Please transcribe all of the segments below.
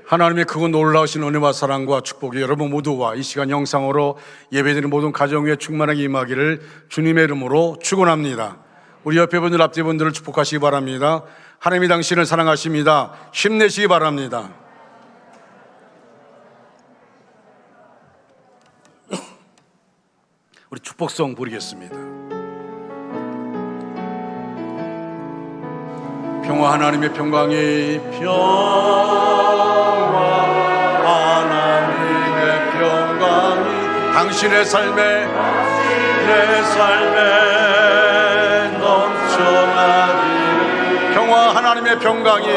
하나님의 크고 놀라우신 은혜와 사랑과 축복이 여러분 모두와 이 시간 영상으로 예배드리는 모든 가정 위에 충만하게 임하기를 주님의 이름으로 축원합니다. 우리 옆에 분들 앞뒤 분들을 축복하시기 바랍니다. 하나님이 당신을 사랑하십니다. 힘내시기 바랍니다. 우리 축복성 부르겠습니다. 평화 하나님의 평강이 하나님의 평강이 당신의 삶에 넘쳐나기를 평화 하나님의 평강이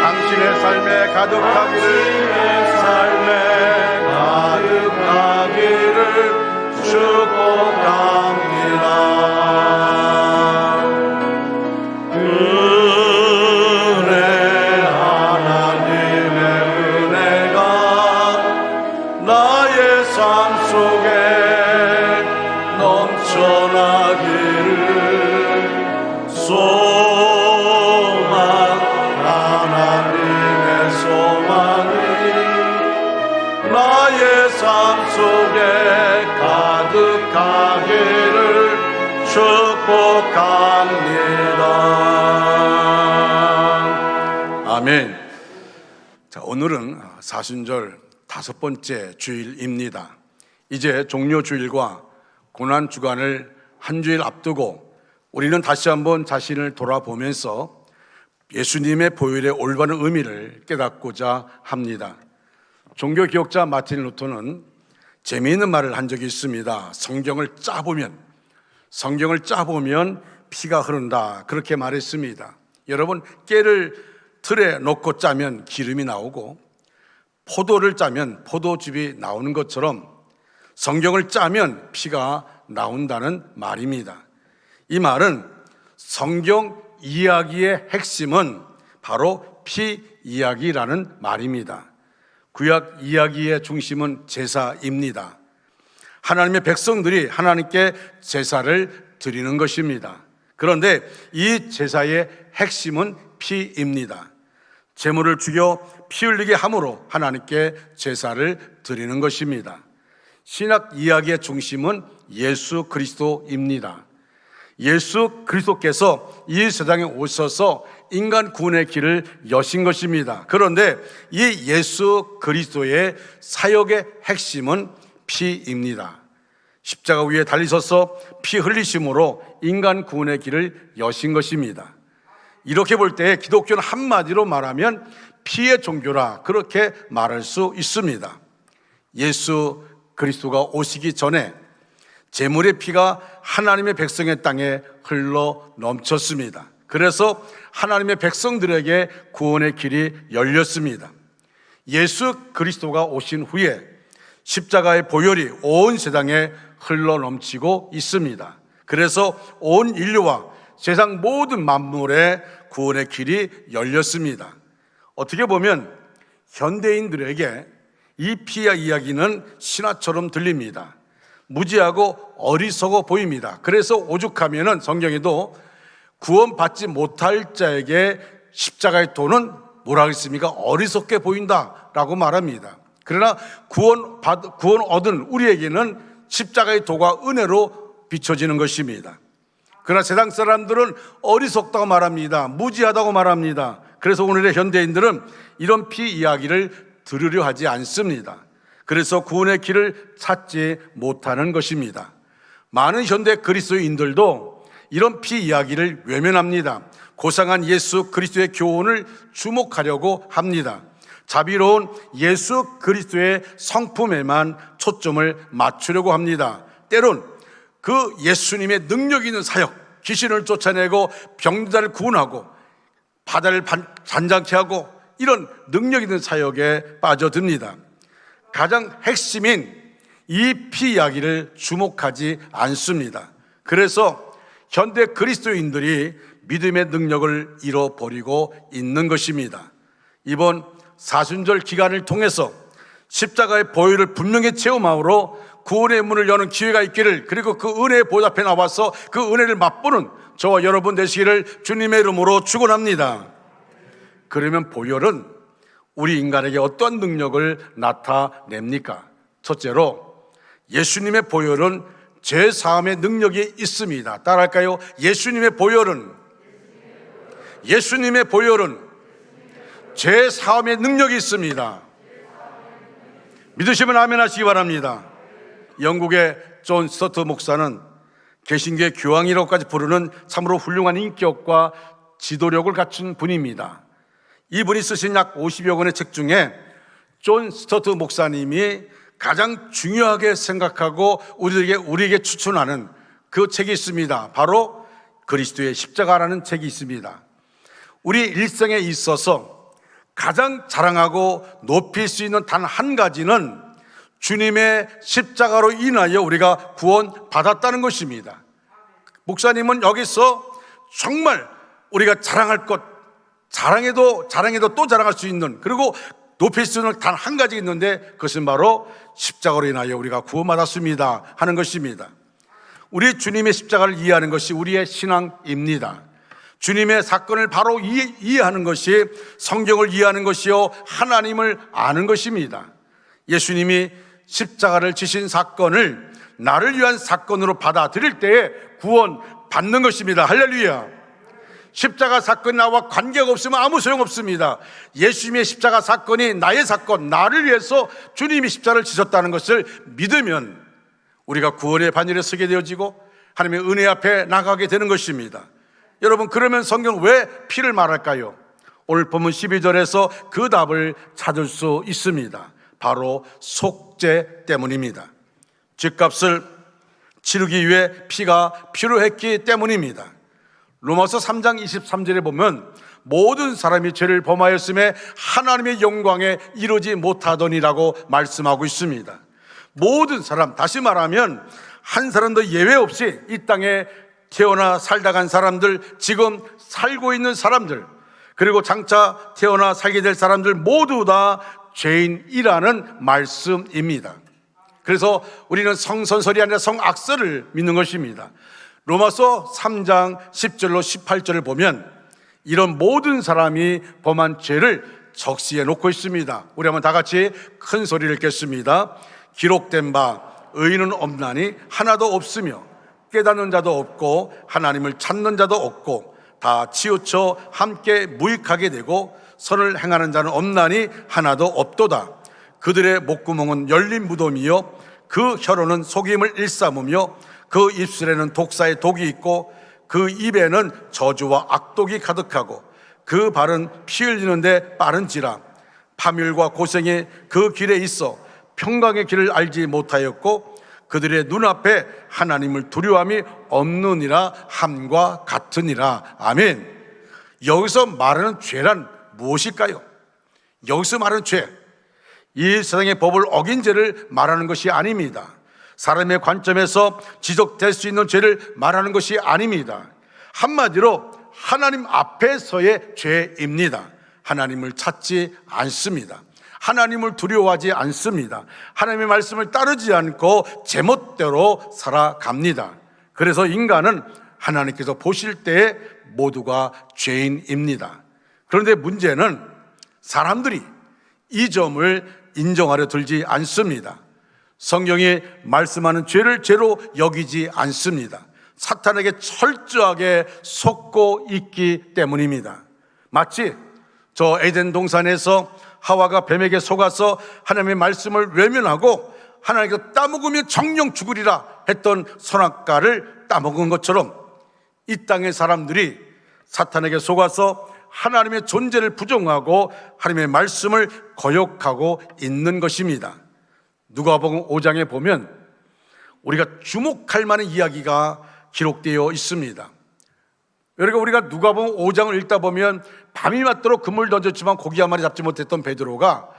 당신의 삶에 가득하기를 축복합니다. 은혜 하나님의 은혜가 나의 삶 속에 넘쳐나기를 소망 하나님의 소망이 나의 삶 속에 가득하기를 축복합니다. 아멘. 자, 오늘은 사순절 5번째 주일입니다. 이제 종료 주일과 고난 주간을 한 주일 앞두고 우리는 다시 한번 자신을 돌아보면서 예수님의 보혈의 올바른 의미를 깨닫고자 합니다. 종교 기억자 마틴 루터는 재미있는 말을 한 적이 있습니다. 성경을 짜보면 피가 흐른다, 그렇게 말했습니다. 여러분, 깨를 틀에 넣고 짜면 기름이 나오고 포도를 짜면 포도즙이 나오는 것처럼 성경을 짜면 피가 나온다는 말입니다. 이 말은 성경 이야기의 핵심은 바로 피 이야기라는 말입니다. 구약 이야기의 중심은 제사입니다. 하나님의 백성들이 하나님께 제사를 드리는 것입니다. 그런데 이 제사의 핵심은 피입니다. 제물을 죽여 피 흘리게 함으로 하나님께 제사를 드리는 것입니다. 신약 이야기의 중심은 예수 그리스도입니다. 예수 그리스도께서 이 세상에 오셔서 인간 구원의 길을 여신 것입니다. 그런데 이 예수 그리스도의 사역의 핵심은 피입니다. 십자가 위에 달리셔서 피 흘리심으로 인간 구원의 길을 여신 것입니다. 이렇게 볼 때 기독교는 한마디로 말하면 피의 종교라, 그렇게 말할 수 있습니다. 예수 그리스도가 오시기 전에 제물의 피가 하나님의 백성의 땅에 흘러 넘쳤습니다. 그래서 하나님의 백성들에게 구원의 길이 열렸습니다. 예수 그리스도가 오신 후에 십자가의 보혈이 온 세상에 흘러 넘치고 있습니다. 그래서 온 인류와 세상 모든 만물의 구원의 길이 열렸습니다. 어떻게 보면 현대인들에게 이 피의 이야기는 신화처럼 들립니다. 무지하고 어리석어 보입니다. 그래서 오죽하면은 성경에도 구원받지 못할 자에게 십자가의 도는 뭐라 했습니까? 어리석게 보인다라고 말합니다. 그러나 구원 얻은 우리에게는 십자가의 도가 은혜로 비춰지는 것입니다. 그러나 세상 사람들은 어리석다고 말합니다. 무지하다고 말합니다. 그래서 오늘의 현대인들은 이런 피 이야기를 들으려 하지 않습니다. 그래서 구원의 길을 찾지 못하는 것입니다. 많은 현대 그리스도인들도 이런 피 이야기를 외면합니다. 고상한 예수 그리스도의 교훈을 주목하려고 합니다. 자비로운 예수 그리스도의 성품에만 초점을 맞추려고 합니다. 때론 그 예수님의 능력 있는 사역, 귀신을 쫓아내고 병자를 구원하고 바다를 잔잔케 하고 이런 능력 있는 사역에 빠져듭니다. 가장 핵심인 이 피 이야기를 주목하지 않습니다. 그래서 현대 그리스도인들이 믿음의 능력을 잃어버리고 있는 것입니다. 이번 사순절 기간을 통해서 십자가의 보혈을 분명히 체험함으로 구원의 문을 여는 기회가 있기를, 그리고 그 은혜의 보좌 앞에 나와서 그 은혜를 맛보는 저와 여러분 되시기를 주님의 이름으로 축원합니다. 그러면 보혈은 우리 인간에게 어떠한 능력을 나타냅니까? 첫째로 예수님의 보혈은 죄사함의 능력이 있습니다. 따라할까요? 예수님의 보혈은 죄사함의 능력이 있습니다. 믿으시면 아멘 하시기 바랍니다. 영국의 존 스토트 목사는 개신교의 교황이라고까지 부르는 참으로 훌륭한 인격과 지도력을 갖춘 분입니다. 이분이 쓰신 약 50여 권의 책 중에 존 스토트 목사님이 가장 중요하게 생각하고 우리에게 추천하는 그 책이 있습니다. 바로 그리스도의 십자가라는 책이 있습니다. 우리 일생에 있어서 가장 자랑하고 높일 수 있는 단 한 가지는 주님의 십자가로 인하여 우리가 구원받았다는 것입니다. 목사님은 여기서 정말 우리가 자랑할 것, 자랑해도 또 자랑할 수 있는, 그리고 높일 수 있는 단 한 가지 있는데 그것은 바로 십자가로 인하여 우리가 구원받았습니다 하는 것입니다. 우리 주님의 십자가를 이해하는 것이 우리의 신앙입니다. 주님의 사건을 바로 이해하는 것이 성경을 이해하는 것이요, 하나님을 아는 것입니다. 예수님이 십자가를 지신 사건을 나를 위한 사건으로 받아들일 때에 구원 받는 것입니다. 할렐루야. 십자가 사건이 나와 관계가 없으면 아무 소용없습니다. 예수님의 십자가 사건이 나의 사건, 나를 위해서 주님이 십자가를 지셨다는 것을 믿으면 우리가 구원의 반열에 서게 되어지고 하나님의 은혜 앞에 나가게 되는 것입니다. 여러분, 그러면 성경 왜 피를 말할까요? 오늘 본문 12절에서 그 답을 찾을 수 있습니다. 바로 속죄 때문입니다. 죗값을 치르기 위해 피가 필요했기 때문입니다. 로마서 3장 23절에 보면 모든 사람이 죄를 범하였음에 하나님의 영광에 이르지 못하더니라고 말씀하고 있습니다. 모든 사람, 다시 말하면 한 사람도 예외 없이 이 땅에 태어나 살다 간 사람들, 지금 살고 있는 사람들, 그리고 장차 태어나 살게 될 사람들 모두 다 죄인이라는 말씀입니다. 그래서 우리는 성선설이 아니라 성악설을 믿는 것입니다. 로마서 3장 10절로 18절을 보면 이런 모든 사람이 범한 죄를 적시해 놓고 있습니다. 우리 한번 다 같이 큰 소리를 읽겠습니다. 기록된 바 의인은 없나니 하나도 없으며 깨닫는 자도 없고 하나님을 찾는 자도 없고 다 치우쳐 함께 무익하게 되고 선을 행하는 자는 없나니 하나도 없도다. 그들의 목구멍은 열린 무덤이요 그 혀로는 속임을 일삼으며 그 입술에는 독사의 독이 있고 그 입에는 저주와 악독이 가득하고 그 발은 피 흘리는데 빠른지라. 파멸과 고생이 그 길에 있어 평강의 길을 알지 못하였고 그들의 눈앞에 하나님을 두려움이 없느니라 함과 같으니라. 아멘. 여기서 말하는 죄란 무엇일까요? 여기서 말하는 죄, 이 세상의 법을 어긴 죄를 말하는 것이 아닙니다. 사람의 관점에서 지적될 수 있는 죄를 말하는 것이 아닙니다. 한마디로 하나님 앞에서의 죄입니다. 하나님을 찾지 않습니다. 하나님을 두려워하지 않습니다. 하나님의 말씀을 따르지 않고 제멋대로 살아갑니다. 그래서 인간은 하나님께서 보실 때에 모두가 죄인입니다. 그런데 문제는 사람들이 이 점을 인정하려 들지 않습니다. 성경이 말씀하는 죄를 죄로 여기지 않습니다. 사탄에게 철저하게 속고 있기 때문입니다. 마치 저 에덴 동산에서 하와가 뱀에게 속아서 하나님의 말씀을 외면하고 하나님께서 따먹으면 정령 죽으리라 했던 선악과를 따먹은 것처럼 이 땅의 사람들이 사탄에게 속아서 하나님의 존재를 부정하고 하나님의 말씀을 거역하고 있는 것입니다. 누가복음 5장에 보면 우리가 주목할 만한 이야기가 기록되어 있습니다. 그러니까 우리가 누가복음 5장을 읽다 보면 밤이 맞도록 그물을 던졌지만 고기 한 마리 잡지 못했던 베드로가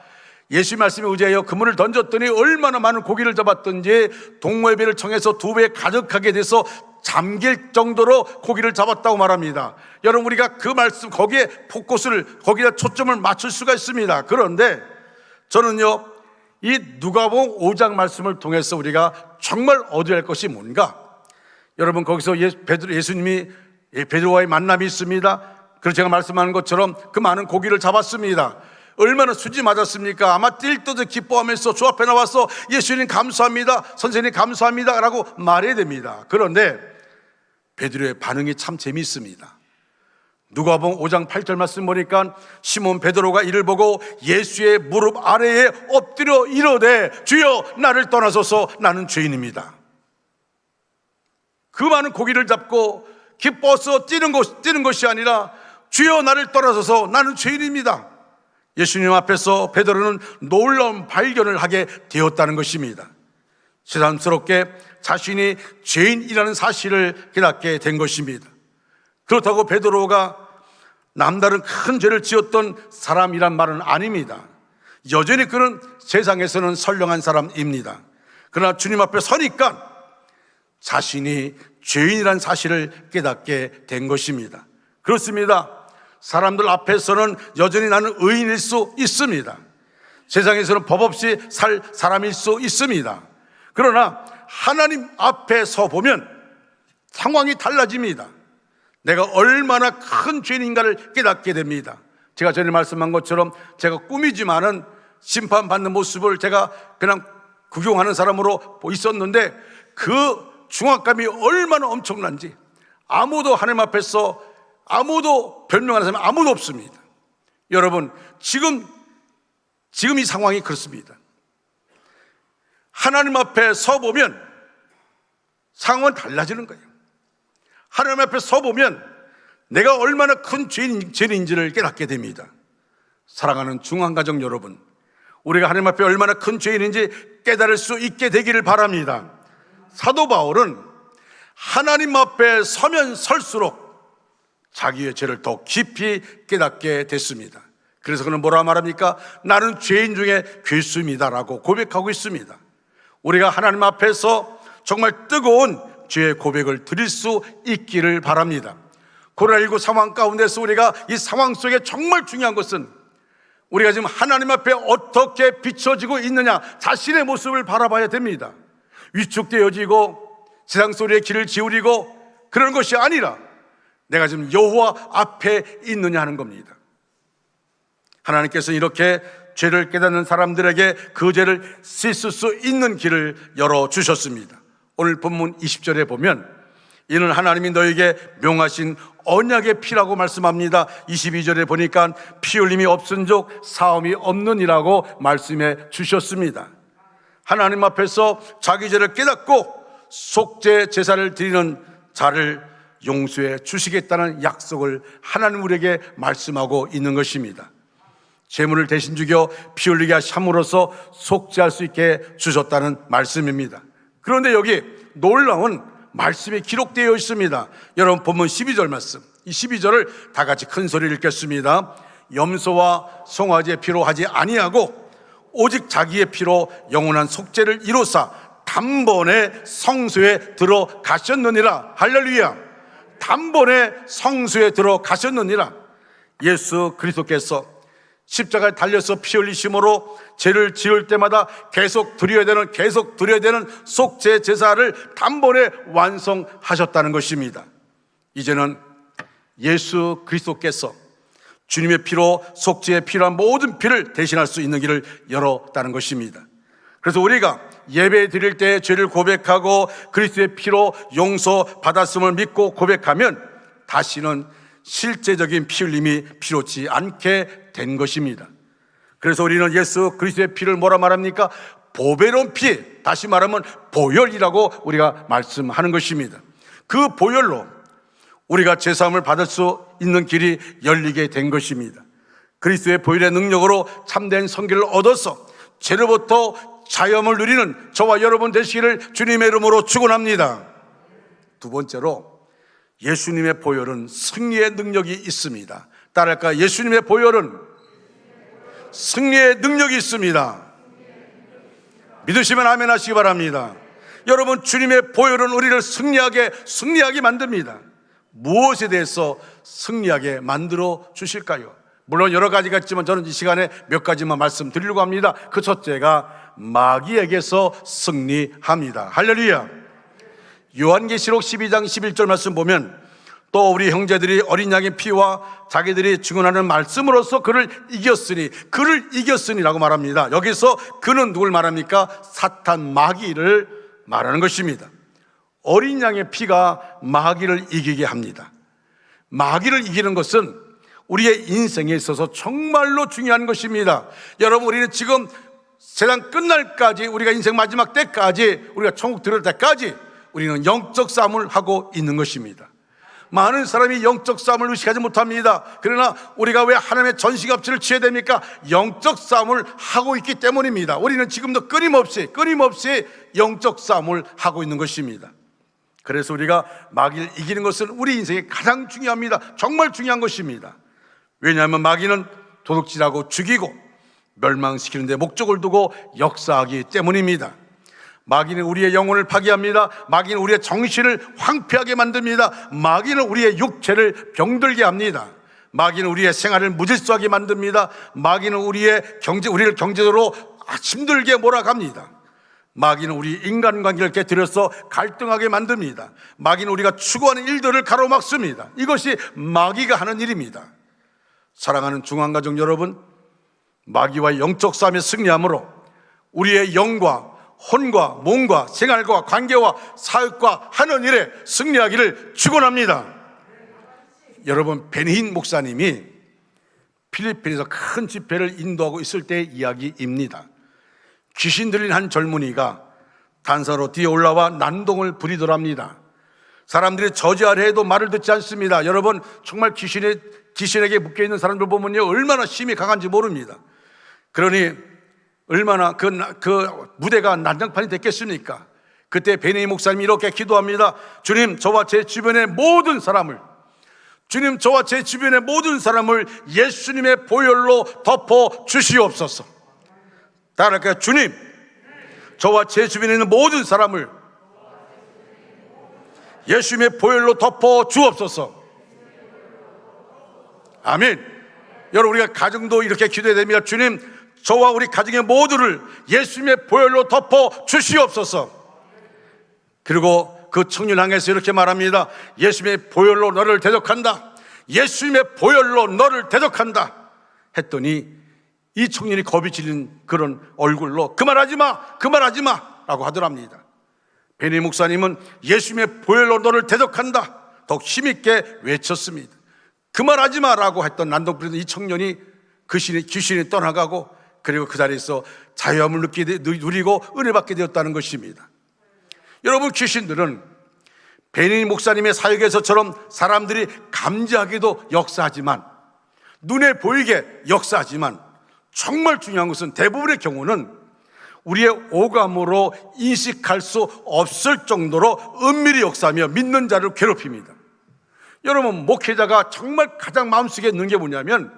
예수 말씀에 의지하여 그물을 던졌더니 얼마나 많은 고기를 잡았던지 동물배를 청해서 2배 가득하게 돼서 잠길 정도로 고기를 잡았다고 말합니다. 여러분, 우리가 그 말씀 거기에 포커스를, 거기에 초점을 맞출 수가 있습니다. 그런데 저는요, 이 누가복음 5장 말씀을 통해서 우리가 정말 얻어야 할 것이 뭔가? 여러분, 거기서 예수님이 베드로와의 만남이 있습니다. 그래서 제가 말씀하는 것처럼 그 많은 고기를 잡았습니다. 얼마나 수지 맞았습니까? 아마 뛸 듯 기뻐하면서 주 앞에 나와서 예수님 감사합니다, 선생님 감사합니다 라고 말해야 됩니다. 그런데 베드로의 반응이 참 재미있습니다. 누가복음 5장 8절 말씀 보니까 시몬 베드로가 이를 보고 예수의 무릎 아래에 엎드려 이르되 주여 나를 떠나소서 나는 죄인입니다. 그 많은 고기를 잡고 기뻐서 뛰는 것이 아니라 주여 나를 떠나소서 나는 죄인입니다. 예수님 앞에서 베드로는 놀라운 발견을 하게 되었다는 것입니다. 새삼스럽게 자신이 죄인이라는 사실을 깨닫게 된 것입니다. 그렇다고 베드로가 남다른 큰 죄를 지었던 사람이란 말은 아닙니다. 여전히 그는 세상에서는 선량한 사람입니다. 그러나 주님 앞에 서니까 자신이 죄인이라는 사실을 깨닫게 된 것입니다. 그렇습니다. 사람들 앞에서는 여전히 나는 의인일 수 있습니다. 세상에서는 법 없이 살 사람일 수 있습니다. 그러나 하나님 앞에 서 보면 상황이 달라집니다. 내가 얼마나 큰 죄인인가를 깨닫게 됩니다. 제가 전에 말씀한 것처럼 제가 꿈이지만은 심판받는 모습을 제가 그냥 구경하는 사람으로 있었는데 그 중압감이 얼마나 엄청난지, 아무도 하나님 앞에서 아무도 변명하는 사람이 아무도 없습니다. 여러분, 지금 이 상황이 그렇습니다. 하나님 앞에 서보면 상황은 달라지는 거예요. 하나님 앞에 서보면 내가 얼마나 큰 죄인인지를 깨닫게 됩니다. 사랑하는 중앙가정 여러분, 우리가 하나님 앞에 얼마나 큰 죄인인지 깨달을 수 있게 되기를 바랍니다. 사도 바울은 하나님 앞에 서면 설수록 자기의 죄를 더 깊이 깨닫게 됐습니다. 그래서 그는 뭐라 말합니까? 나는 죄인 중에 괴수입니다라고 고백하고 있습니다. 우리가 하나님 앞에서 정말 뜨거운 죄의 고백을 드릴 수 있기를 바랍니다. 코로나19 상황 가운데서 우리가 이 상황 속에 정말 중요한 것은 우리가 지금 하나님 앞에 어떻게 비춰지고 있느냐, 자신의 모습을 바라봐야 됩니다. 위축되어지고 세상 소리에 귀를 기울이고 그런 것이 아니라 내가 지금 여호와 앞에 있느냐 하는 겁니다. 하나님께서 이렇게 죄를 깨닫는 사람들에게 그 죄를 씻을 수 있는 길을 열어주셨습니다. 오늘 본문 20절에 보면 이는 하나님이 너에게 명하신 언약의 피라고 말씀합니다. 22절에 보니까 피 흘림이 없은즉 사함이 없느니라고 말씀해 주셨습니다. 하나님 앞에서 자기 죄를 깨닫고 속죄 제사를 드리는 자를 용서해 주시겠다는 약속을 하나님 우리에게 말씀하고 있는 것입니다. 제물을 대신 죽여 피 흘리게 하심으로써 속죄할 수 있게 주셨다는 말씀입니다. 그런데 여기 놀라운 말씀이 기록되어 있습니다. 여러분 본문 12절 말씀, 이 12절을 다 같이 큰 소리를 읽겠습니다. 염소와 송아지의 피로 하지 아니하고 오직 자기의 피로 영원한 속죄를 이루사 단번에 성소에 들어가셨느니라. 할렐루야. 단번에 성소에 들어가셨느니라. 예수 그리스도께서 십자가에 달려서 피 흘리심으로 죄를 지을 때마다 계속 드려야 되는 속죄 제사를 단번에 완성하셨다는 것입니다. 이제는 예수 그리스도께서 주님의 피로 속죄에 필요한 모든 피를 대신할 수 있는 길을 열었다는 것입니다. 그래서 우리가 예배 드릴 때 죄를 고백하고 그리스도의 피로 용서받았음을 믿고 고백하면 다시는 실제적인 피 흘림이 필요치 않게 된 것입니다. 그래서 우리는 예수 그리스도의 피를 뭐라 말합니까? 보배로운 피, 다시 말하면 보혈이라고 우리가 말씀하는 것입니다. 그 보혈로 우리가 죄사함을 받을 수 있는 길이 열리게 된 것입니다. 그리스도의 보혈의 능력으로 참된 선기를 얻어서 죄로부터 자유함을 누리는 저와 여러분 되시기를 주님의 이름으로 축원합니다. 두 번째로 예수님의 보혈은 승리의 능력이 있습니다. 따라할까요? 예수님의 보혈은 승리의 능력이 있습니다. 믿으시면 아멘 하시기 바랍니다. 여러분, 주님의 보혈은 우리를 승리하게 만듭니다. 무엇에 대해서 승리하게 만들어 주실까요? 물론 여러 가지가 있지만 저는 이 시간에 몇 가지만 말씀드리려고 합니다. 그 첫째가 마귀에게서 승리합니다. 할렐루야. 요한계시록 12장 11절 말씀 보면 또 우리 형제들이 어린 양의 피와 자기들이 증언하는 말씀으로서 그를 이겼으니라고 말합니다. 여기서 그는 누굴 말합니까? 사탄 마귀를 말하는 것입니다. 어린 양의 피가 마귀를 이기게 합니다. 마귀를 이기는 것은 우리의 인생에 있어서 정말로 중요한 것입니다. 여러분, 우리는 지금 세상 끝날까지, 우리가 인생 마지막 때까지, 우리가 천국 들을 때까지 우리는 영적 싸움을 하고 있는 것입니다. 많은 사람이 영적 싸움을 의식하지 못합니다. 그러나 우리가 왜 하나님의 전시갑주를 취해야 됩니까? 영적 싸움을 하고 있기 때문입니다. 우리는 지금도 끊임없이 영적 싸움을 하고 있는 것입니다. 그래서 우리가 마귀를 이기는 것은 우리 인생에 가장 중요합니다. 정말 중요한 것입니다. 왜냐하면 마귀는 도둑질하고 죽이고 멸망시키는 데 목적을 두고 역사하기 때문입니다. 마귀는 우리의 영혼을 파괴합니다. 마귀는 우리의 정신을 황폐하게 만듭니다. 마귀는 우리의 육체를 병들게 합니다. 마귀는 우리의 생활을 무질서하게 만듭니다. 마귀는 우리를 경제적으로 힘들게 몰아갑니다. 마귀는 우리 인간관계를 깨뜨려서 갈등하게 만듭니다. 마귀는 우리가 추구하는 일들을 가로막습니다. 이것이 마귀가 하는 일입니다. 사랑하는 중앙가족 여러분, 마귀와의 영적 싸움에 승리함으로 우리의 영과 혼과 몸과 생활과 관계와 사역과 하는 일에 승리하기를 축원합니다. 여러분, 베니힌 목사님이 필리핀에서 큰 집회를 인도하고 있을 때의 이야기입니다. 귀신 들린 한 젊은이가 단서로 뒤에 올라와 난동을 부리더랍니다. 사람들이 저지하려 해도 말을 듣지 않습니다. 여러분, 정말 귀신에게 묶여있는 사람들 보면요, 얼마나 힘이 강한지 모릅니다. 그러니 얼마나 그 무대가 난장판이 됐겠습니까? 그때 베니힌 목사님이 이렇게 기도합니다. 주님, 저와 제 주변의 모든 사람을 예수님의 보혈로 덮어 주시옵소서. 따라할까요? 주님, 저와 제 주변에 있는 모든 사람을 예수님의 보혈로 덮어 주옵소서. 아멘. 여러분, 우리가 가정도 이렇게 기도해야 됩니다. 주님, 저와 우리 가정의 모두를 예수님의 보혈로 덮어 주시옵소서. 그리고 그 청년 향해서 이렇게 말합니다. 예수님의 보혈로 너를 대적한다. 예수님의 보혈로 너를 대적한다. 했더니 이 청년이 겁이 질린 그런 얼굴로 그 말하지 마 라고 하더랍니다. 베니 목사님은 예수님의 보혈로 너를 대적한다 더욱 힘있게 외쳤습니다. 그 말하지 마라고 했던 난동 부리던 이 청년이 귀신이 떠나가고, 그리고 그 자리에서 자유함을 누리고 은혜 받게 되었다는 것입니다. 여러분, 귀신들은 베니 목사님의 사역에서처럼 사람들이 감지하기도 역사하지만, 눈에 보이게 역사하지만, 정말 중요한 것은 대부분의 경우는 우리의 오감으로 인식할 수 없을 정도로 은밀히 역사하며 믿는 자를 괴롭힙니다. 여러분, 목회자가 정말 가장 마음속에 있는 게 뭐냐면,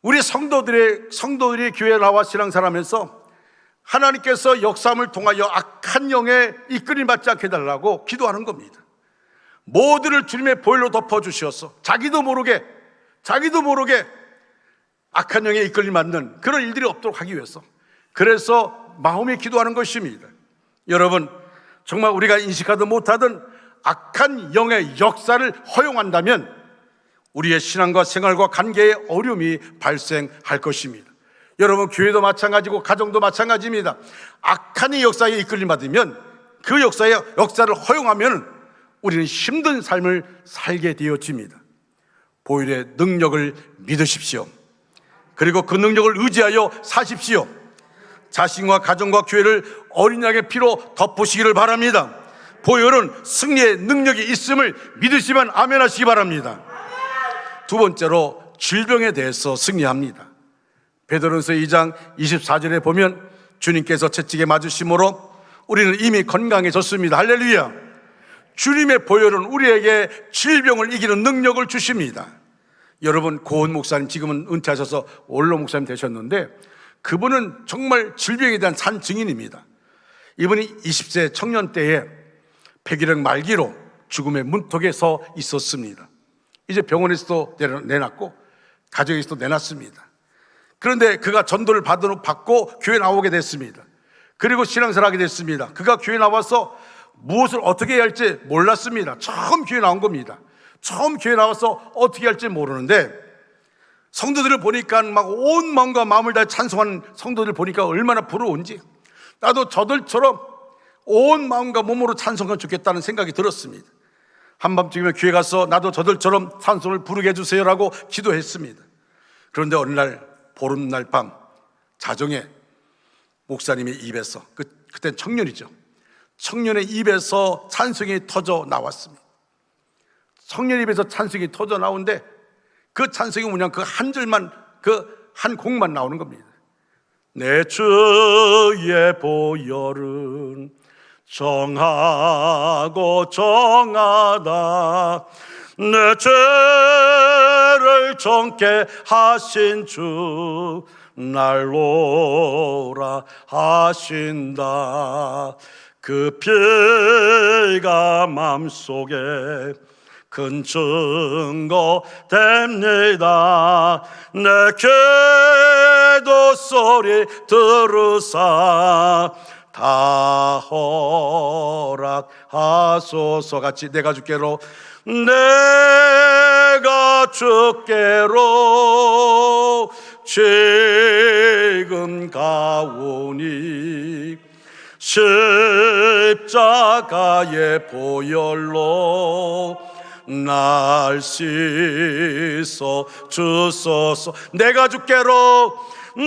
우리 성도들이 교회에 나와 신앙생활하면서 하나님께서 역사함을 통하여 악한 영에 이끌림 받지 않게 해달라고 기도하는 겁니다. 모두를 주님의 보혈로 덮어주셔서 자기도 모르게 악한 영에 이끌림 받는 그런 일들이 없도록 하기 위해서, 그래서 마음이 기도하는 것입니다. 여러분, 정말 우리가 인식하든 못하든 악한 영의 역사를 허용한다면 우리의 신앙과 생활과 관계에 어려움이 발생할 것입니다. 여러분, 교회도 마찬가지고 가정도 마찬가지입니다. 악한 이 역사에 이끌림 받으면, 그 역사를 허용하면 우리는 힘든 삶을 살게 되어집니다. 보혈의 능력을 믿으십시오. 그리고 그 능력을 의지하여 사십시오. 자신과 가정과 교회를 어린 양의 피로 덮으시기를 바랍니다. 보혈은 승리의 능력이 있음을 믿으시면 아멘 하시기 바랍니다. 두 번째로, 질병에 대해서 승리합니다. 베드로전서 2장 24절에 보면 주님께서 채찍에 맞으심으로 우리는 이미 건강해졌습니다. 할렐루야. 주님의 보혈은 우리에게 질병을 이기는 능력을 주십니다. 여러분, 고은 목사님, 지금은 은퇴하셔서 원로 목사님 되셨는데, 그분은 정말 질병에 대한 산 증인입니다. 이분이 20세 청년 때에 폐기력 말기로 죽음의 문턱에 서 있었습니다. 이제 병원에서도 내놨고 가정에서도 내놨습니다. 그런데 그가 전도를 받고 교회 나오게 됐습니다. 그리고 신앙생활을 하게 됐습니다. 그가 교회 나와서 무엇을 어떻게 해야 할지 몰랐습니다. 처음 교회 나온 겁니다. 처음 교회 나와서 어떻게 할지 모르는데, 성도들을 보니까 막 온 마음과 마음을 다해 찬송하는 성도들을 보니까 얼마나 부러운지, 나도 저들처럼 온 마음과 몸으로 찬송하면 좋겠다는 생각이 들었습니다. 한밤중이면 교회 가서 나도 저들처럼 찬송을 부르게 해주세요라고 기도했습니다. 그런데 어느 날 보름날 밤 자정에 목사님의 입에서, 그땐 청년이죠, 청년의 입에서 찬송이 터져 나왔습니다. 청년 입에서 찬송이 터져 나오는데 그 찬송이 뭐냐, 그 한 절만, 그 한 곡만 나오는 겁니다. 내 주의 보혈은 정하고 정하다, 내 죄를 정케 하신 주 날로라 하신다. 그 피가 마음속에 큰 증거 됩니다. 내 기도 소리 들으사 다 허락하소서. 같이 내가 주께로, 내가 주께로 지금 가오니, 십자가의 보혈로 날 씻어 주소서. 내가 주께로,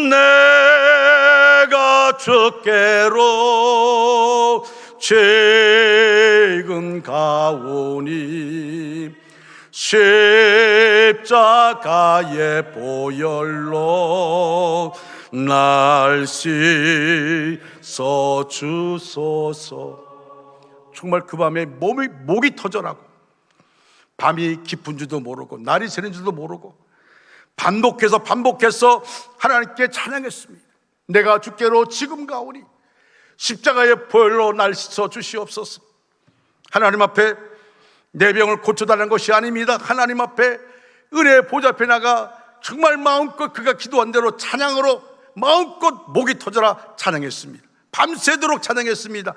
내가 주께로 지금 가오니, 십자가의 보혈로 날 씻어 주소서. 정말 그 밤에 목이 터져나고, 밤이 깊은 줄도 모르고 날이 새는 줄도 모르고 반복해서 하나님께 찬양했습니다. 내가 주께로 지금 가오니, 십자가의 보혈로 날 씻어 주시옵소서. 하나님 앞에 내 병을 고쳐달라는 것이 아닙니다. 하나님 앞에 은혜의 보좌 앞에 나가 정말 마음껏 그가 기도한 대로 찬양으로 마음껏 목이 터져라 찬양했습니다. 밤새도록 찬양했습니다.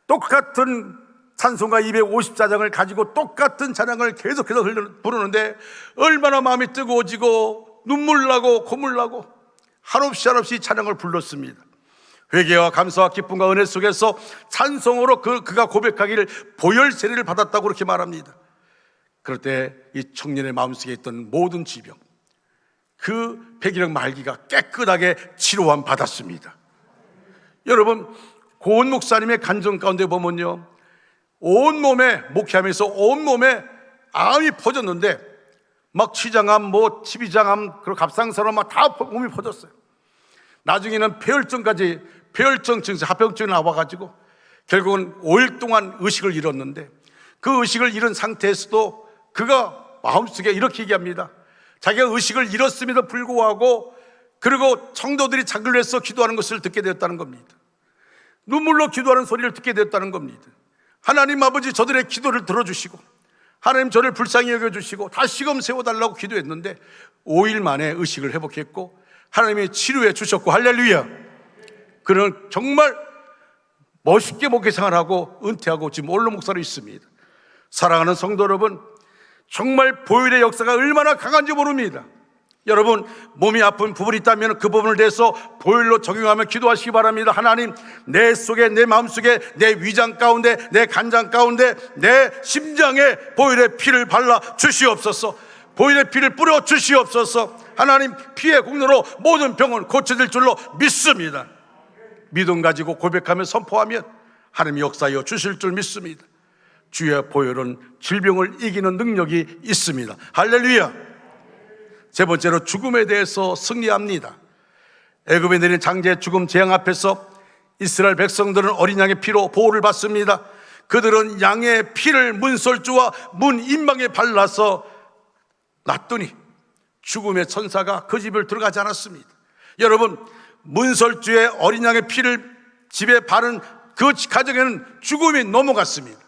똑같은 찬송가 254장을 가지고 똑같은 찬양을 계속해서 부르는데 얼마나 마음이 뜨거워지고 눈물 나고 콧물 나고 한없이 찬양을 불렀습니다. 회개와 감사와 기쁨과 은혜 속에서 찬송으로 그가 고백하기를 보혈 세례를 받았다고 그렇게 말합니다. 그럴 때 이 청년의 마음속에 있던 모든 지병, 그 폐기력 말기가 깨끗하게 치료함 받았습니다. 여러분, 고은 목사님의 간증 가운데 보면요, 온몸에, 목회하면서 온몸에 암이 퍼졌는데 막 취장암, TB장암, 그리고 갑상선암 막 다 몸이 퍼졌어요. 나중에는 폐혈증 증세, 합병증이 나와가지고 결국은 5일 동안 의식을 잃었는데, 그 의식을 잃은 상태에서도 그가 마음속에 이렇게 얘기합니다. 자기가 의식을 잃었음에도 불구하고 그리고 성도들이 자기를 위해서 기도하는 것을 듣게 되었다는 겁니다. 눈물로 기도하는 소리를 듣게 되었다는 겁니다. 하나님 아버지, 저들의 기도를 들어주시고 하나님 저를 불쌍히 여겨주시고 다시금 세워달라고 기도했는데 5일 만에 의식을 회복했고 하나님이 치료해 주셨고, 할렐루야. 그는 정말 멋있게 목회 생활하고 은퇴하고 지금 원로 목사로 있습니다. 사랑하는 성도 여러분, 정말 보혈의 역사가 얼마나 강한지 모릅니다. 여러분, 몸이 아픈 부분이 있다면 그 부분을 대해서 보혈로 적용하며 기도하시기 바랍니다. 하나님, 내 속에, 내 마음속에, 내 위장 가운데, 내 간장 가운데, 내 심장에 보혈의 피를 발라 주시옵소서. 보혈의 피를 뿌려 주시옵소서. 하나님, 피의 공로로 모든 병은 고쳐질 줄로 믿습니다. 믿음 가지고 고백하며 선포하면 하나님이 역사하여 주실 줄 믿습니다. 주의 보혈은 질병을 이기는 능력이 있습니다. 할렐루야. 세 번째로 죽음에 대해서 승리합니다. 애굽에 내린 장제 죽음 재앙 앞에서 이스라엘 백성들은 어린 양의 피로 보호를 받습니다. 그들은 양의 피를 문설주와 문 인방에 발라서 놨더니 죽음의 천사가 그 집을 들어가지 않았습니다. 여러분, 문설주의 어린 양의 피를 집에 바른 그 가정에는 죽음이 넘어갔습니다.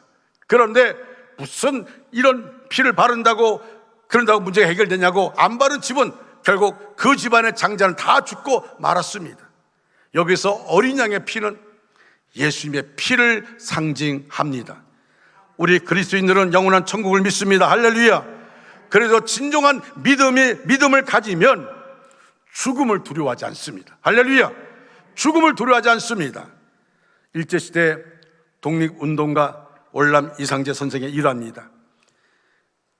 그런데 무슨 이런 피를 바른다고 그런다고 문제가 해결되냐고, 안 바른 집은 결국 그 집안의 장자는 다 죽고 말았습니다. 여기서 어린 양의 피는 예수님의 피를 상징합니다. 우리 그리스도인들은 영원한 천국을 믿습니다. 할렐루야. 그래서 진정한 믿음을 가지면 죽음을 두려워하지 않습니다. 할렐루야. 죽음을 두려워하지 않습니다. 일제시대 독립운동가 월남 이상재 선생의 일화입니다.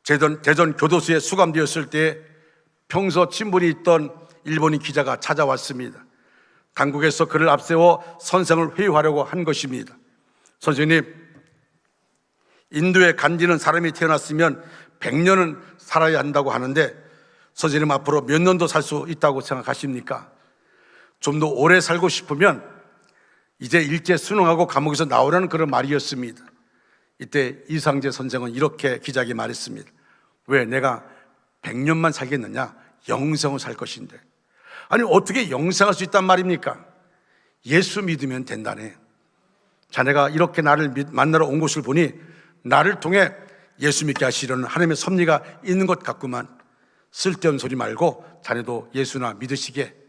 대전 교도소에 수감되었을 때 평소 친분이 있던 일본인 기자가 찾아왔습니다. 당국에서 그를 앞세워 선생을 회유하려고 한 것입니다. 선생님, 인도에 간지는 사람이 태어났으면 100년은 살아야 한다고 하는데 선생님 앞으로 몇 년도 살 수 있다고 생각하십니까? 좀 더 오래 살고 싶으면 이제 일제 수능하고 감옥에서 나오라는 그런 말이었습니다. 이때 이상재 선생은 이렇게 기자에게 말했습니다. 왜 내가 100년만 살겠느냐? 영생을 살 것인데. 아니 어떻게 영생할 수 있단 말입니까? 예수 믿으면 된다네. 자네가 이렇게 나를 만나러 온 곳을 보니 나를 통해 예수 믿게 하시려는 하나님의 섭리가 있는 것 같구만. 쓸데없는 소리 말고 자네도 예수나 믿으시게.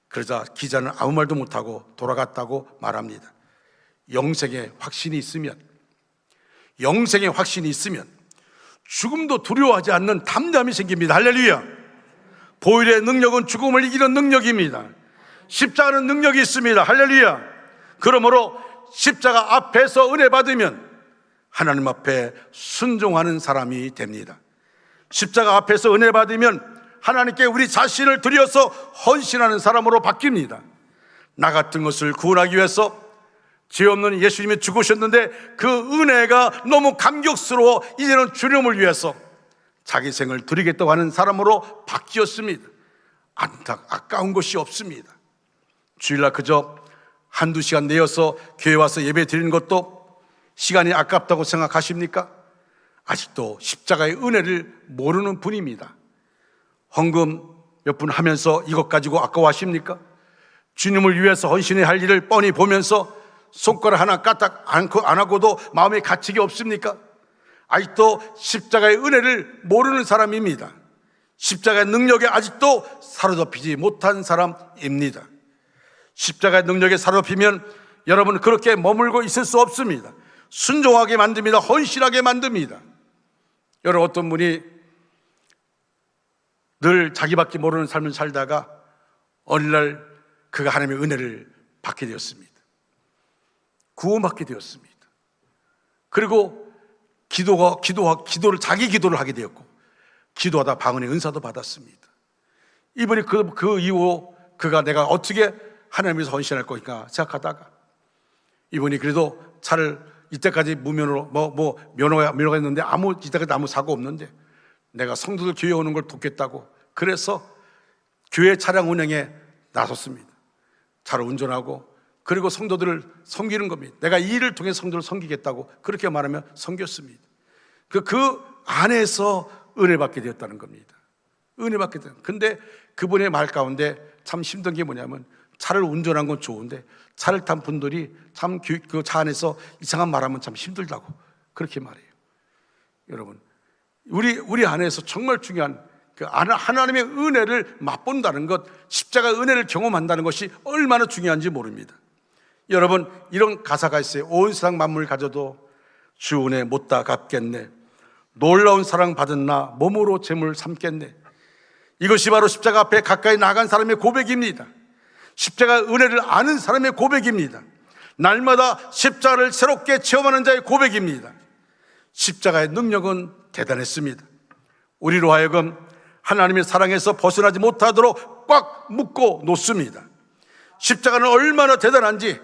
그러자 기자는 아무 말도 못하고 돌아갔다고 말합니다. 영생의 확신이 있으면 죽음도 두려워하지 않는 담대함이 생깁니다. 할렐루야. 보혈의 능력은 죽음을 이기는 능력입니다. 십자가는 능력이 있습니다. 할렐루야. 그러므로 십자가 앞에서 은혜 받으면 하나님 앞에 순종하는 사람이 됩니다. 십자가 앞에서 은혜 받으면 하나님께 우리 자신을 드려서 헌신하는 사람으로 바뀝니다. 나 같은 것을 구원하기 위해서 죄 없는 예수님이 죽으셨는데 그 은혜가 너무 감격스러워 이제는 주님을 위해서 자기 생을 드리겠다고 하는 사람으로 바뀌었습니다. 아까운 것이 없습니다. 주일날 그저 한두 시간 내어서 교회 와서 예배 드리는 것도 시간이 아깝다고 생각하십니까? 아직도 십자가의 은혜를 모르는 분입니다. 헌금 몇 분 하면서 이것 가지고 아까워하십니까? 주님을 위해서 헌신해야 할 일을 뻔히 보면서 손가락 하나 까딱 안 하고도 마음에 갇히기 없습니까? 아직도 십자가의 은혜를 모르는 사람입니다. 십자가의 능력에 아직도 사로잡히지 못한 사람입니다. 십자가의 능력에 사로잡히면 여러분 그렇게 머물고 있을 수 없습니다. 순종하게 만듭니다. 헌신하게 만듭니다. 여러분 어떤 분이 늘 자기밖에 모르는 삶을 살다가 어느 날 그가 하나님의 은혜를 받게 되었습니다. 구원받게 되었습니다. 그리고 자기 기도를 하게 되었고 기도하다 방언의 은사도 받았습니다. 이분이 그 이후 그가 내가 어떻게 하나님께서 헌신할 것인가 생각하다가 이분이 그래도 차를 이때까지 무면허로 면허가 있는데 이때까지 아무 사고 없는데 내가 성도들 교회 오는 걸 돕겠다고 그래서 교회 차량 운행에 나섰습니다. 차를 운전하고 그리고 성도들을 섬기는 겁니다. 내가 이 일을 통해 성도를 섬기겠다고 그렇게 말하며 섬겼습니다. 그 안에서 은혜 받게 되었다는 겁니다. 은혜 받게 되었다. 근데 그분의 말 가운데 참 힘든 게 뭐냐면 차를 운전한 건 좋은데 차를 탄 분들이 참 그 차 안에서 이상한 말하면 참 힘들다고 그렇게 말해요. 여러분 우리 안에서 정말 중요한 그 하나님의 은혜를 맛본다는 것, 십자가 은혜를 경험한다는 것이 얼마나 중요한지 모릅니다. 여러분 이런 가사가 있어요. 온 세상 만물 가져도 주 은혜 못다 갚겠네. 놀라운 사랑 받은 나 몸으로 재물 삼겠네. 이것이 바로 십자가 앞에 가까이 나간 사람의 고백입니다. 십자가 은혜를 아는 사람의 고백입니다. 날마다 십자가를 새롭게 체험하는 자의 고백입니다. 십자가의 능력은 대단했습니다. 우리로 하여금 하나님의 사랑에서 벗어나지 못하도록 꽉 묶어 놓습니다. 십자가는 얼마나 대단한지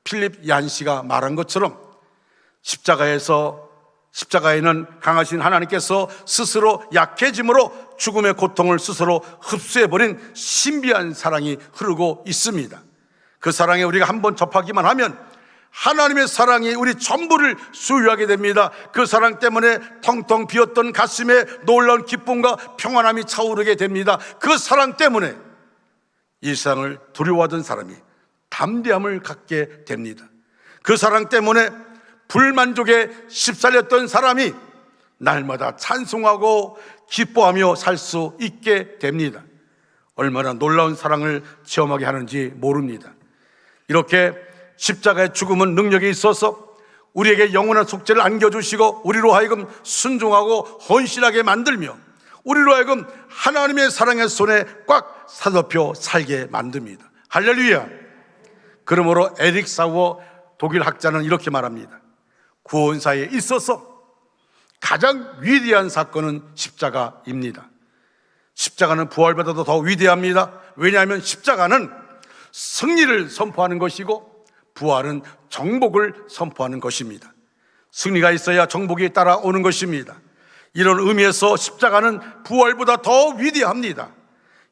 필립 얀시가 말한 것처럼 십자가에는 강하신 하나님께서 스스로 약해짐으로 죽음의 고통을 스스로 흡수해버린 신비한 사랑이 흐르고 있습니다. 그 사랑에 우리가 한번 접하기만 하면 하나님의 사랑이 우리 전부를 소유하게 됩니다. 그 사랑 때문에 텅텅 비었던 가슴에 놀라운 기쁨과 평안함이 차오르게 됩니다. 그 사랑 때문에 이 세상을 두려워하던 사람이 담대함을 갖게 됩니다. 그 사랑 때문에 불만족에 휩쓸렸던 사람이 날마다 찬송하고 기뻐하며 살 수 있게 됩니다. 얼마나 놀라운 사랑을 체험하게 하는지 모릅니다. 이렇게 십자가의 죽음은 능력이 있어서 우리에게 영원한 속죄를 안겨주시고 우리로 하여금 순종하고 헌신하게 만들며 우리로 하여금 하나님의 사랑의 손에 꽉 사로잡혀 살게 만듭니다. 할렐루야. 그러므로 에릭 사워 독일 학자는 이렇게 말합니다. 구원사에 있어서 가장 위대한 사건은 십자가입니다. 십자가는 부활보다도 더 위대합니다. 왜냐하면 십자가는 승리를 선포하는 것이고 부활은 정복을 선포하는 것입니다. 승리가 있어야 정복이 따라오는 것입니다. 이런 의미에서 십자가는 부활보다 더 위대합니다.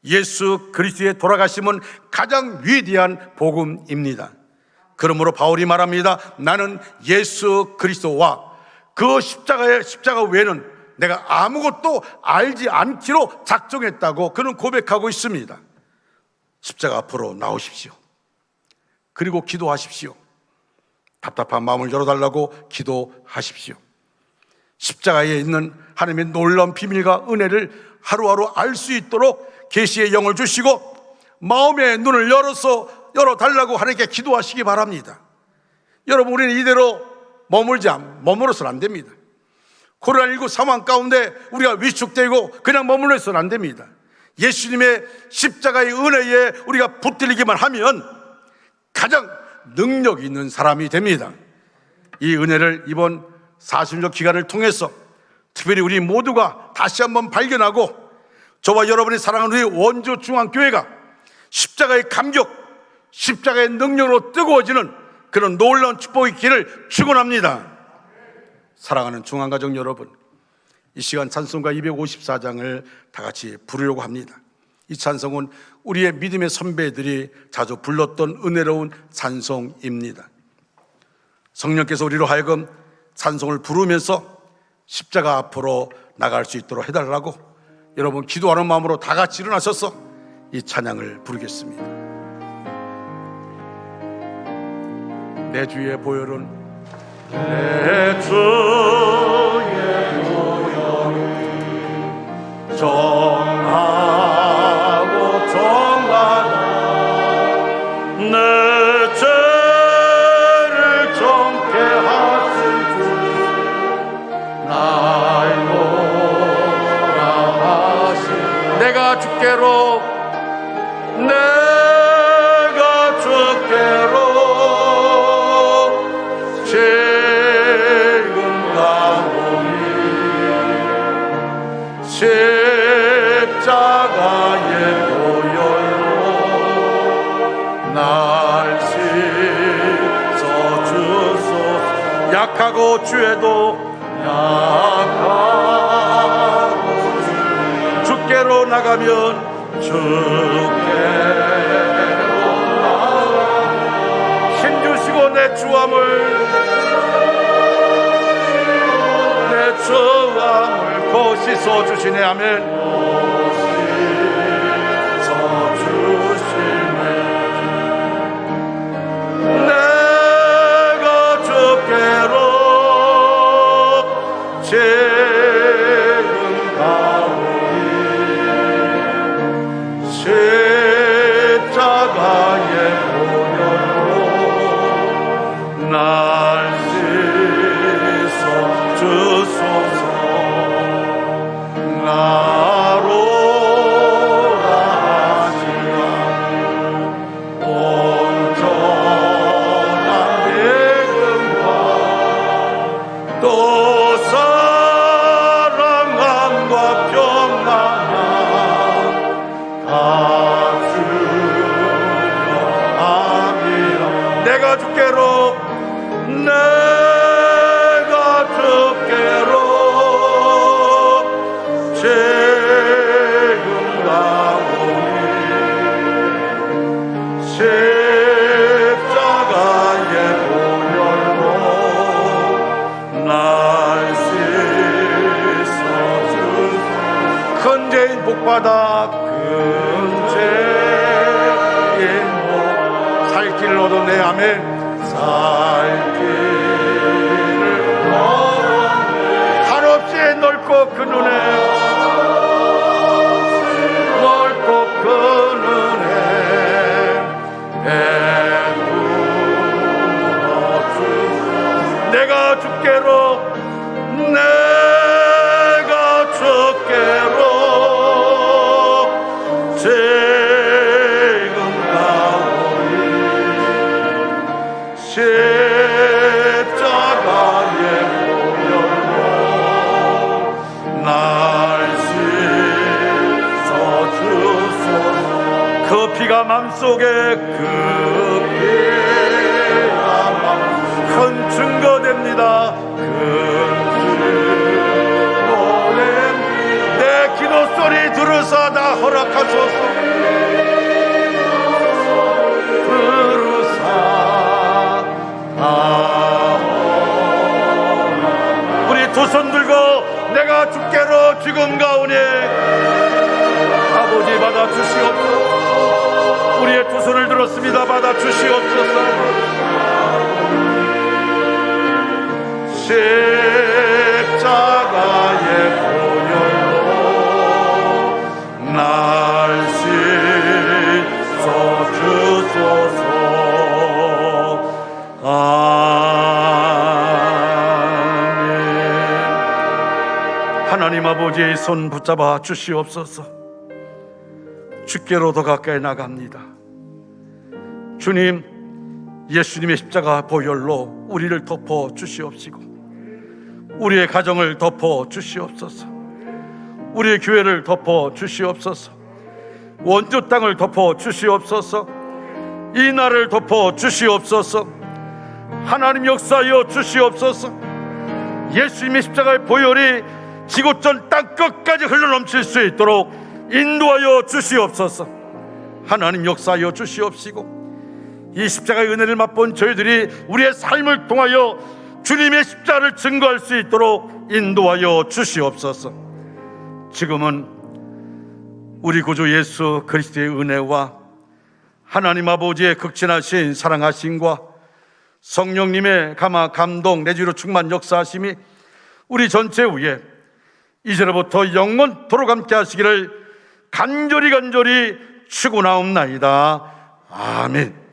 예수 그리스도의 돌아가심은 가장 위대한 복음입니다. 그러므로 바울이 말합니다. 나는 예수 그리스도와 그 십자가 외에는 내가 아무것도 알지 않기로 작정했다고 그는 고백하고 있습니다. 십자가 앞으로 나오십시오. 그리고 기도하십시오. 답답한 마음을 열어달라고 기도하십시오. 십자가에 있는 하나님의 놀라운 비밀과 은혜를 하루하루 알 수 있도록 계시의 영을 주시고 마음의 눈을 열어달라고 하나님께 기도하시기 바랍니다. 여러분, 우리는 이대로 머물러서는 안 됩니다. 코로나19 상황 가운데 우리가 위축되고 그냥 머물러서는 안 됩니다. 예수님의 십자가의 은혜에 우리가 붙들리기만 하면 가장 능력 있는 사람이 됩니다. 이 은혜를 이번 40년 기간을 통해서 특별히 우리 모두가 다시 한번 발견하고 저와 여러분이 사랑하는 우리 원주중앙교회가 십자가의 감격, 십자가의 능력으로 뜨거워지는 그런 놀라운 축복의 길을 축원합니다. 사랑하는 중앙가족 여러분, 이 시간 찬송가 254장을 다 같이 부르려고 합니다. 이 찬송은 우리의 믿음의 선배들이 자주 불렀던 은혜로운 찬송입니다. 성령께서 우리로 하여금 찬송을 부르면서 십자가 앞으로 나갈 수 있도록 해달라고 여러분 기도하는 마음으로 다 같이 일어나셔서 이 찬양을 부르겠습니다. 내 주의 보혈은 내 주의 보혈은 정하고 정하나 내 죄를 정케 하신 주 날 몰아하신 내가 주께로 지금 가오니 십자가의 보혈로 날 씻어주소서. 약하고 죄도 주께로 나가면 힘주시고 내 주함을 곧 씻어주시네. 아멘. 씻어주시네. 내가 주께로 지금 가오니 십자가의 보혈로 날 씻어주소서. 나로라 하시나 온전한 믿음과 또 사랑함과 평안함 다 주려 함이라. 내가 주께로 지금 가오니 십자가의 보혈로 날 씻어주소서. 큰 죄인 복받아 큰 죄인 복 살 길을 얻었네. 아멘. 살 길을 얻었네. 한없이 넓고 그 눈에 맘속에 급히 큰 증거됩니다. 내 기도 소리 들으사 다 허락하소서. 우리 두 손 들고 내가 주께로 지금 가오니 아버지 받아 주시옵소서. 우리의 두 손을 들었습니다. 받아 주시옵소서. 십자가의 보혈로 날 씻어 주소서. 하나님 아버지의 손 붙잡아 주시옵소서. 주께로 더 가까이 나갑니다. 주님, 예수님의 십자가 보혈로 우리를 덮어 주시옵시고 우리의 가정을 덮어 주시옵소서. 우리의 교회를 덮어 주시옵소서. 원주 땅을 덮어 주시옵소서. 이 나라를 덮어 주시옵소서. 하나님 역사하여 주시옵소서. 예수님의 십자가의 보혈이 지구촌 땅끝까지 흘러넘칠 수 있도록 인도하여 주시옵소서. 하나님 역사하여 주시옵시고 이 십자가의 은혜를 맛본 저희들이 우리의 삶을 통하여 주님의 십자가를 증거할 수 있도록 인도하여 주시옵소서. 지금은 우리 구주 예수 그리스도의 은혜와 하나님 아버지의 극진하신 사랑하심과 성령님의 감화 감동 내주로 충만 역사하심이 우리 전체 위에 이제로부터 영원토록 함께 하시기를 간절히 축원하옵나이다. 아멘.